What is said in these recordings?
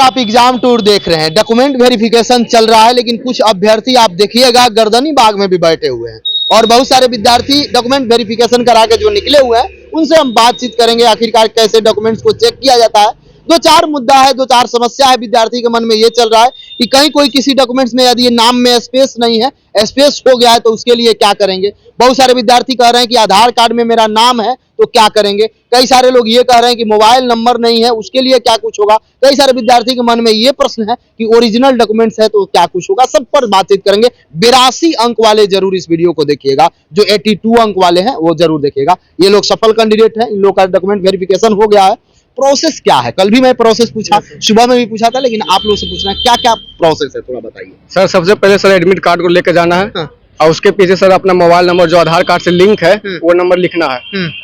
आप exam tour देख रहे हैं, डॉक्यूमेंट वेरिफिकेशन चल रहा है, लेकिन कुछ अभ्यर्थी आप देखिएगा गर्दनी बाग में भी बैठे हुए हैं और बहुत सारे विद्यार्थी डॉक्यूमेंट वेरिफिकेशन करा के जो निकले हुए हैं उनसे हम बातचीत करेंगे आखिरकार कैसे डॉक्यूमेंट्स को चेक किया जाता है। दो चार मुद्दा है, दो चार समस्या है विद्यार्थी के मन में ये चल रहा है कि कहीं कोई किसी डॉक्यूमेंट्स में यदि नाम में स्पेस नहीं है, स्पेस हो गया है तो उसके लिए क्या करेंगे। बहुत सारे विद्यार्थी कह रहे हैं कि आधार कार्ड में मेरा नाम है तो क्या करेंगे। कई सारे लोग ये कह रहे हैं कि मोबाइल नंबर नहीं है उसके लिए क्या कुछ होगा। कई सारे विद्यार्थी के मन में ये प्रश्न है कि ओरिजिनल डॉक्यूमेंट्स है तो क्या कुछ होगा। सब पर बातचीत करेंगे। 82 अंक वाले जरूर इस वीडियो को देखिएगा, जो 82 अंक वाले हैं वो जरूर देखिएगा। ये लोग सफल कैंडिडेट हैं, इन लोग का डॉक्यूमेंट वेरिफिकेशन हो गया है। प्रोसेस क्या है, कल भी मैं प्रोसेस पूछा, सुबह में भी पूछा था, लेकिन आप लोग से पूछना है क्या क्या प्रोसेस है, थोड़ा बताइए। सर सबसे पहले सर एडमिट कार्ड को लेकर जाना है। हाँ। और उसके पीछे सर अपना मोबाइल नंबर जो आधार कार्ड से लिंक है वो नंबर लिखना है।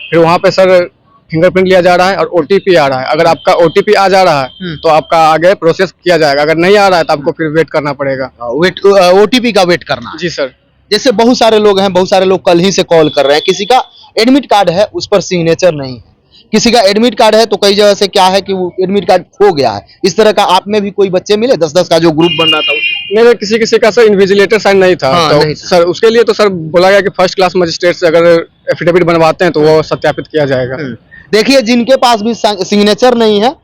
फिर वहाँ पे सर फिंगरप्रिंट लिया जा रहा है और ओटीपी आ रहा है। अगर आपका ओटीपी आ जा रहा है तो आपका आगे प्रोसेस किया जाएगा, अगर नहीं आ रहा है तो आपको फिर वेट करना पड़ेगा। ओटीपी का वेट करना। जी सर। जैसे बहुत सारे लोग हैं, बहुत सारे लोग कल ही से कॉल कर रहे हैं, किसी का एडमिट कार्ड है उस पर सिग्नेचर नहीं है, किसी का एडमिट कार्ड है तो कई जगह से क्या है कि वो एडमिट कार्ड खो गया है। इस तरह का आप में भी कोई बच्चे मिले 10-10 का जो ग्रुप बन रहा था मेरे किसी का सर इन्विजिलेटर साइन नहीं था। हाँ, तो नहीं सर उसके लिए तो सर बोला गया कि फर्स्ट क्लास मजिस्ट्रेट से अगर एफिडेविट बनवाते हैं तो वो सत्यापित किया जाएगा। देखिए जिनके पास भी सिग्नेचर नहीं है,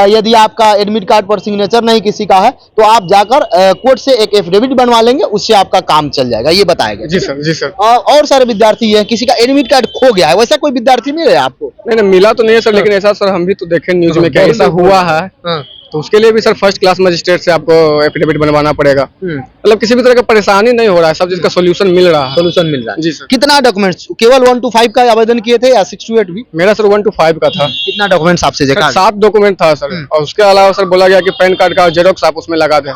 यदि आपका एडमिट कार्ड पर सिग्नेचर नहीं किसी का है तो आप जाकर कोर्ट से एक एफिडेविट बनवा लेंगे, उससे आपका काम चल जाएगा, ये बताएगा। जी सर। जी सर। और सारे विद्यार्थी हैं, किसी का एडमिट कार्ड खो गया है, वैसा कोई विद्यार्थी मिले आपको? नहीं मिला तो नहीं है सर, लेकिन ऐसा सर हम भी तो देखें न्यूज में क्या ऐसा हुआ है। तो उसके लिए भी सर फर्स्ट क्लास मजिस्ट्रेट से आपको एफिडेविट बनवाना पड़ेगा। मतलब किसी भी तरह का परेशानी नहीं हो रहा है, सब चीज का सोल्यूशन मिल रहा है। सोल्यूशन मिल रहा है। जी सर। कितना डॉक्यूमेंट्स, केवल 1 to 5 का आवेदन किए थे या 6 to 8 भी? मेरा सर 1 to 5 का था। कितना डॉक्यूमेंट्स आपसे देखा? 7 डॉक्यूमेंट था सर। और उसके अलावा सर बोला गया कि पैन कार्ड का जेरोक्स आप उसमें लगा दें।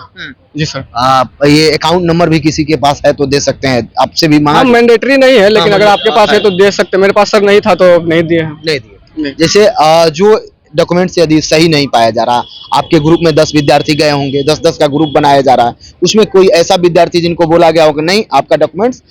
जी सर। ये अकाउंट नंबर भी किसी के पास है तो दे सकते हैं, आपसे भी मांगा। मैंडेटरी नहीं है, लेकिन अगर आपके पास है तो दे सकते हैं। मेरे पास सर नहीं था तो नहीं दिए। जैसे जो डॉक्यूमेंट्स यदि सही नहीं पाया जा रहा, आपके ग्रुप में 10 विद्यार्थी गए होंगे, 10-10 का ग्रुप बनाया जा रहा है, उसमें कोई ऐसा विद्यार्थी जिनको बोला गया होगा नहीं आपका डॉक्यूमेंट्स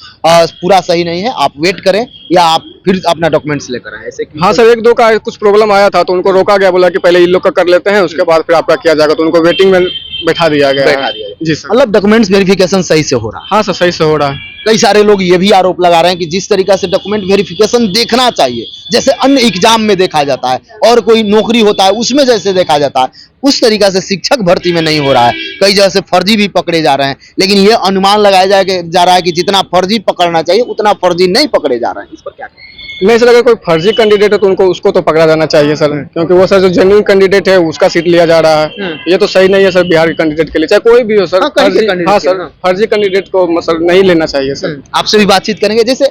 पूरा सही नहीं है, आप वेट करें या आप फिर अपना डॉक्यूमेंट्स लेकर आए, ऐसे? हाँ सर, 1-2 का कुछ प्रॉब्लम आया था तो उनको रोका गया, बोला कि पहले इन लोग का कर लेते हैं उसके बाद फिर आपका किया जाएगा, तो उनको वेटिंग में बैठा दिया गया। जी सर। मतलब डॉक्यूमेंट्स वेरिफिकेशन सही से हो रहा है? हाँ सर, सही से हो रहा है। कई सारे लोग ये भी आरोप लगा रहे हैं कि जिस तरीका से डॉक्यूमेंट वेरिफिकेशन देखना चाहिए, जैसे अन्य एग्जाम में देखा जाता है और कोई नौकरी होता है उसमें जैसे देखा जाता है, उस तरीका से शिक्षक भर्ती में नहीं हो रहा है। कई जगह से फर्जी भी पकड़े जा रहे हैं, लेकिन ये अनुमान लगाया जा रहा है कि जितना फर्जी पकड़ना चाहिए उतना फर्जी नहीं पकड़े जा रहे हैं। इस पर क्या कहें? नहीं सर, अगर कोई फर्जी कैंडिडेट है तो उसको तो पकड़ा जाना चाहिए सर, क्योंकि वो सर जो जेन्युइन कैंडिडेट है उसका सीट लिया जा रहा है। ये तो सही नहीं है सर बिहार के कैंडिडेट के लिए, चाहे कोई भी हो सर। हाँ सर, फर्जी कैंडिडेट को सर नहीं लेना चाहिए सर। आपसे भी बातचीत करेंगे। जैसे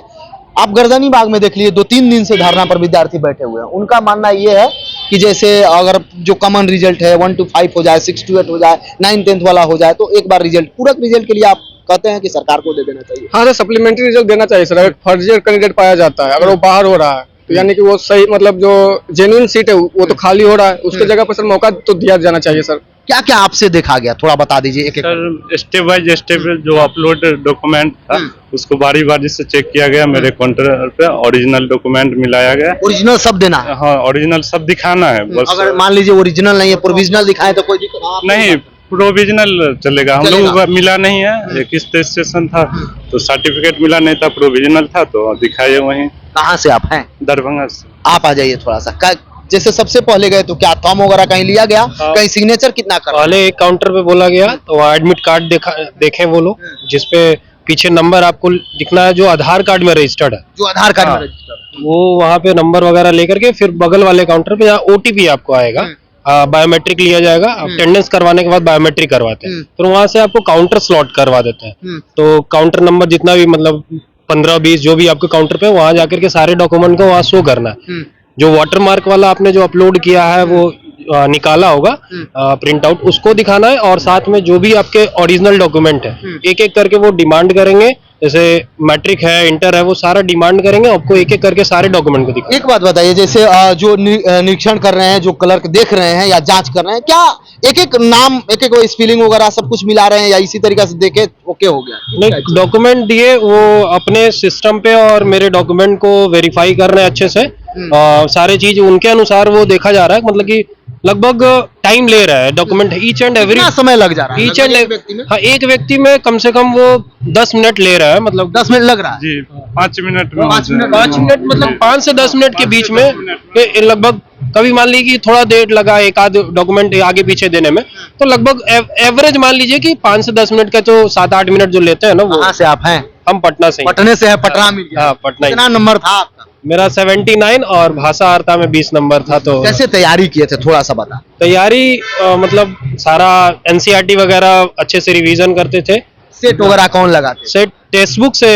आप गर्दनी बाग में देख लिए 2-3 दिन से धरना पर विद्यार्थी बैठे हुए हैं, उनका मानना ये है कि जैसे अगर जो कॉमन रिजल्ट है 1 to 5 हो जाए, 6 to 8 हो जाए, 9th-10th वाला हो जाए तो एक बार रिजल्ट, पूरक रिजल्ट के लिए आप कहते हैं कि सरकार को दे देना चाहिए। हाँ सर, सप्लीमेंट्री रिजल्ट देना चाहिए सर। अगर फर्जी कैंडिडेट पाया जाता है, अगर वो बाहर हो रहा है तो यानी कि वो सही, मतलब जो जेन्युइन सीट है वो तो खाली हो रहा है, उसके जगह पर सर मौका तो दिया जाना चाहिए सर। क्या क्या आपसे देखा गया, थोड़ा बता दीजिए एक एक। सर स्टेप बाय स्टेप जो अपलोड डॉक्यूमेंट था उसको बारी बारी से चेक किया गया। मेरे काउंटर पे ओरिजिनल डॉक्यूमेंट मिलाया गया। ओरिजिनल सब देना है? हाँ, ओरिजिनल सब दिखाना है बस। अगर मान लीजिए ओरिजिनल नहीं है, प्रोविजनल दिखाएं तो कोई दिक्कत नहीं? प्रोविजनल चलेगा। हम लोग मिला नहीं है, एक स्टेशन था तो सर्टिफिकेट मिला नहीं था, प्रोविजनल था तो दिखाए वहीं। कहाँ से आप हैं? दरभंगा से। आप आ जाइए थोड़ा सा। जैसे सबसे पहले गए तो क्या थंब वगैरह कहीं लिया गया? कहीं सिग्नेचर कितना कर? पहले एक काउंटर पे बोला गया तो वहाँ एडमिट कार्ड देखे वो लोग, जिसपे पीछे नंबर आपको दिखना है जो आधार कार्ड में रजिस्टर्ड है। जो आधार कार्ड में रजिस्टर्ड, वो वहाँ पे नंबर वगैरह लेकर के फिर बगल वाले काउंटर पे जहाँ ओटीपी आपको आएगा, बायोमेट्रिक लिया जाएगा। अटेंडेंस करवाने के बाद बायोमेट्रिक करवाते हैं, फिर वहाँ से आपको काउंटर स्लॉट करवा देते हैं। तो काउंटर नंबर जितना भी, मतलब 15-20 जो भी आपके काउंटर पे, वहाँ जाकर के सारे डॉक्यूमेंट को वहाँ शो करना है। जो वाटरमार्क वाला आपने जो अपलोड किया है वो निकाला होगा प्रिंट आउट, उसको दिखाना है। और साथ में जो भी आपके ओरिजिनल डॉक्यूमेंट है एक एक करके वो डिमांड करेंगे, जैसे मैट्रिक है, इंटर है, वो सारा डिमांड करेंगे, आपको एक एक करके सारे डॉक्यूमेंट को दिखाना। एक बात बताइए, जैसे जो निरीक्षण कर रहे हैं, जो क्लर्क देख रहे हैं या जांच कर रहे हैं, क्या एक एक नाम, एक एक स्पेलिंग वगैरह सब कुछ मिला रहे हैं या इसी तरीके से देखे ओके हो गया? नहीं, डॉक्यूमेंट दिए वो अपने सिस्टम पे और मेरे डॉक्यूमेंट को वेरीफाई कर रहे हैं अच्छे से। सारे चीज उनके अनुसार वो देखा जा रहा है, मतलब कि लगभग टाइम ले रहा है डॉक्यूमेंट ईच एंड एवरी, कितना समय लग जा रहा है ईच एंड एक व्यक्ति में? हाँ, एक व्यक्ति में कम से कम वो 10 मिनट ले रहा है, मतलब 10 मिनट लग रहा है। जी 5 मिनट में 5 मिनट 5 मिनट मतलब 5 से 10 मिनट के बीच में ये लगभग, कभी मान लीजिए कि थोड़ा देर लगा एक आध डॉक्यूमेंट आगे पीछे देने में, तो लगभग एवरेज मान लीजिए कि 5 से 10 मिनट का जो 7-8 मिनट जो लेते हैं ना वो। कहाँ से आप हैं? हम पटना से ही। पटने से है, पटना मिल गया। हाँ, पटना ही। कितना नंबर था आपका? मेरा 79 और भाषा वार्ता में 20 नंबर था। तो कैसे तैयारी किए थे, थोड़ा सा बता। तैयारी मतलब सारा एनसीईआरटी वगैरह अच्छे से रिवीजन करते थे। सेट वगैरह कौन लगाते? सेट टेक्स्ट बुक से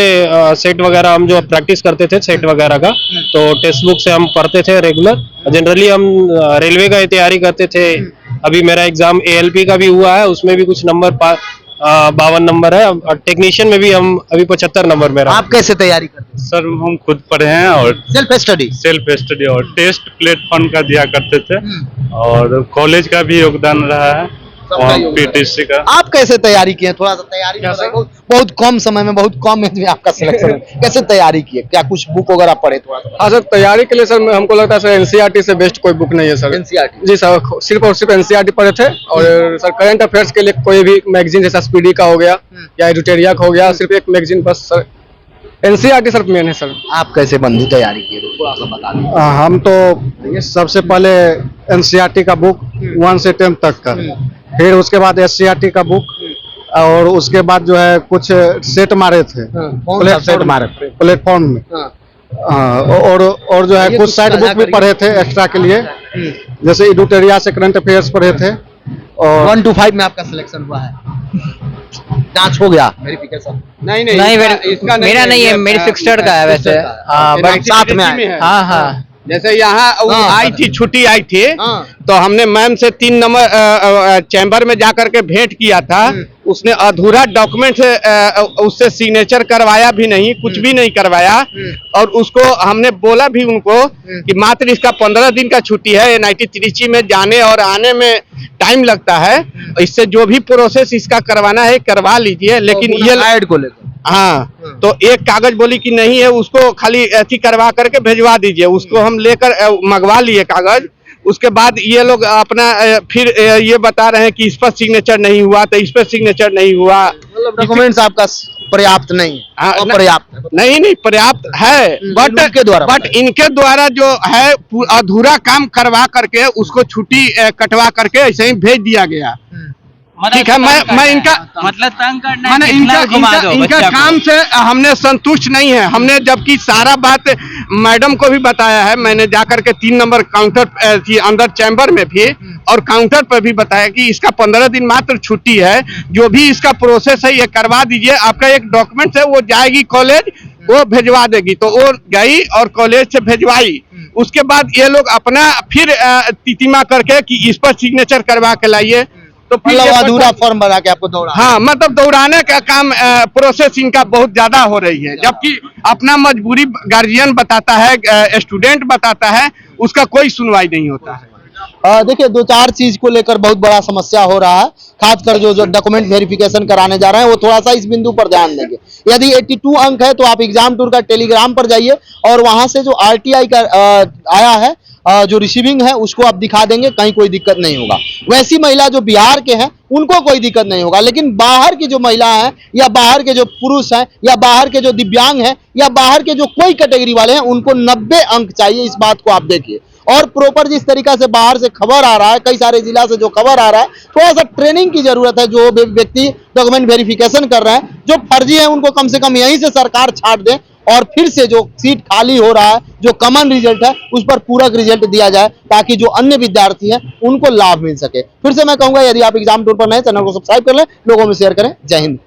सेट वगैरह हम जो प्रैक्टिस करते थे सेट वगैरह का, तो टेक्स्ट बुक से हम पढ़ते थे रेगुलर। जनरली हम रेलवे का तैयारी करते थे। अभी मेरा एग्जाम एएलपी का भी हुआ है, उसमें भी कुछ नंबर 52 नंबर है, और टेक्नीशियन में भी हम अभी 75 नंबर मेरा। आप कैसे तैयारी करते? सर हम खुद पढ़े हैं और सेल्फ स्टडी और टेस्ट प्लेटफॉर्म का दिया करते थे, और कॉलेज का भी योगदान रहा है और पीटीसी का। आप कैसे तैयारी किए? थोड़ा सा तैयारी बताइए। बहुत कम समय में, बहुत कम एज में आपका सिलेक्शन है। कैसे तैयारी किए? क्या कुछ बुक वगैरह पढ़े? थोड़ा सा हाँ सर, तैयारी के लिए सर हमको लगता है सर एनसीईआरटी से बेस्ट कोई बुक नहीं है सर। एनसीईआरटी? जी सर, सिर्फ और सिर्फ एनसीईआरटी पढ़े थे। और सर करंट अफेयर्स के लिए कोई भी मैगजीन जैसा स्पीडी का हो गया या एडिटोरिया का हो गया, सिर्फ एक मैगजीन बस सर। एनसीईआरटी सर मेन है सर। आप कैसे बंधु तैयारी किए, थोड़ा सा बता दें। हम तो सबसे पहले एनसीईआरटी का बुक 1 से 10 तक का, फिर उसके बाद एससीईआरटी का बुक, और उसके बाद जो है कुछ सेट मारे थे। कौन सा सेट मारे? प्लेटफॉर्म में। और जो है कुछ साइड बुक भी पढ़े थे एक्स्ट्रा के लिए, जैसे एडिटोरिया से करंट अफेयर्स पढ़े थे। और 1 to 5 में आपका सिलेक्शन हुआ है? जांच हो गया, वेरिफिकेशन? नहीं इसका मेरा नहीं है, मेरी फिक्स्ड का है वैसे। हाँ, बट साथ में आए। हाँ हाँ। जैसे यहाँ आई थी, छुट्टी आई थी, तो हमने मैम से 3 नंबर चैम्बर में जाकर के भेंट किया था। उसने अधूरा डॉक्यूमेंट उससे सिग्नेचर करवाया भी नहीं, कुछ भी नहीं करवाया। और उसको हमने बोला भी उनको कि मात्र इसका 15 दिन का छुट्टी है, एनआईटी त्रिची में जाने और आने में टाइम लगता है, इससे जो भी प्रोसेस इसका करवाना है करवा लीजिए। लेकिन ये ऐड को लेकर तो एक कागज बोली कि नहीं है, उसको खाली ऐसी करवा करके भेजवा दीजिए। उसको हम लेकर मंगवा लिए कागज। उसके बाद ये लोग अपना फिर ये बता रहे हैं कि इस पर सिग्नेचर नहीं हुआ, तो इस पर सिग्नेचर नहीं हुआ। मतलब डॉक्यूमेंट्स आपका पर्याप्त नहीं है? अपर्याप्त नहीं पर्याप्त है, बट इनके द्वारा जो है अधूरा काम करवा करके उसको छुट्टी कटवा करके ऐसे ही भेज दिया गया। ठीक है, मैं इनका मतलब तंग करना, मैंने इनका काम से हमने संतुष्ट नहीं है। हमने जबकि सारा बात मैडम को भी बताया है। मैंने जाकर के 3 नंबर काउंटर अंदर चैम्बर में भी और काउंटर पर भी बताया कि इसका 15 दिन मात्र छुट्टी है, जो भी इसका प्रोसेस है ये करवा दीजिए। आपका एक डॉक्यूमेंट है वो जाएगी कॉलेज, वो भेजवा देगी। तो वो गई और कॉलेज से भेजवाई। उसके बाद ये लोग अपना फिर तितिमा करके कि इस पर सिग्नेचर करवा के लाइए, तो मतलब अधूरा फॉर्म बना के आपको दौड़ा। हाँ, मतलब दौड़ाने का काम प्रोसेस इनका बहुत ज्यादा हो रही है। जबकि अपना मजबूरी गार्जियन बताता है, स्टूडेंट बताता है, उसका कोई सुनवाई नहीं होता है। देखिए 2-4 चीज को लेकर बहुत बड़ा समस्या हो रहा है। खासकर जो डॉक्यूमेंट वेरिफिकेशन कराने जा रहे हैं वो थोड़ा सा इस बिंदु पर ध्यान देंगे। यदि 82 अंक है तो आप एग्जाम टूर का टेलीग्राम पर जाइए और वहां से जो आरटीआई का आया है, जो रिसीविंग है, उसको आप दिखा देंगे, कहीं कोई दिक्कत नहीं होगा। वैसी महिला जो बिहार के हैं उनको कोई दिक्कत नहीं होगा, लेकिन बाहर की जो महिला हैं या बाहर के जो पुरुष हैं या बाहर के जो दिव्यांग हैं या बाहर के जो कोई कैटेगरी वाले हैं उनको 90 अंक चाहिए। इस बात को आप देखिए। और प्रॉपर जिस तरीका से बाहर से खबर आ रहा है, कई सारे जिला से जो खबर आ रहा है, थोड़ा सा ट्रेनिंग की जरूरत है। जो व्यक्ति डॉक्यूमेंट वेरिफिकेशन कर रहे हैं, जो फर्जी है उनको कम से कम यहीं से सरकार छाट दे और फिर से जो सीट खाली हो रहा है, जो कॉमन रिजल्ट है, उस पर पूरक रिजल्ट दिया जाए ताकि जो अन्य विद्यार्थी हैं उनको लाभ मिल सके। फिर से मैं कहूंगा, यदि आप एग्जाम टूर पर नए, चैनल को सब्सक्राइब कर लें, लोगों में शेयर करें। जय हिंद।